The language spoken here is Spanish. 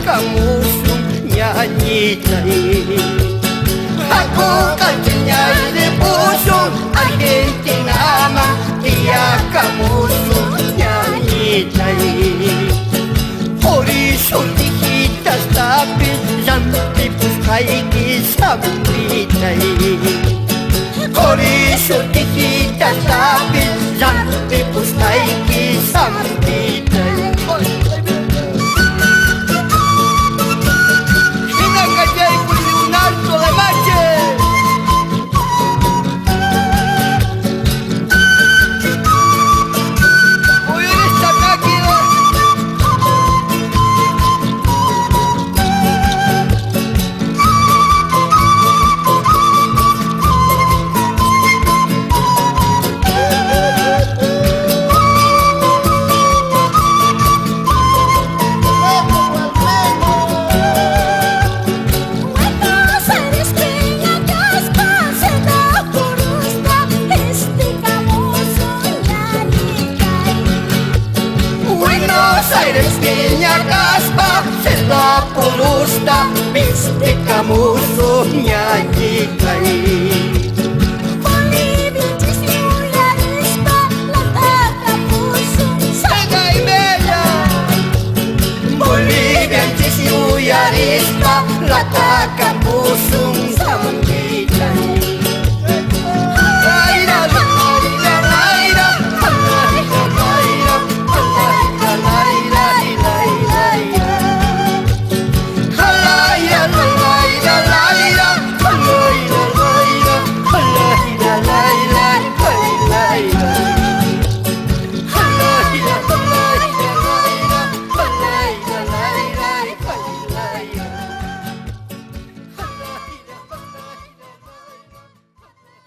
kamusong nyanitay. Ako kanya'y pusong Argentina, tiyak kamusong nyanitay. Horizontihitas tapis, zantipus kaikis samitay. Horizontihitas tapis, zantipus kaikis samitay. Sinagajay ko Leonardo Lavache. Aires Viña Caspa, Selva Pulusta, Viste Kamuso Nyanyikay. Bolivia Chisuyarista, Lataka Pusong Sagay Bella. Bolivia Chisuyarista, Lataka Pusong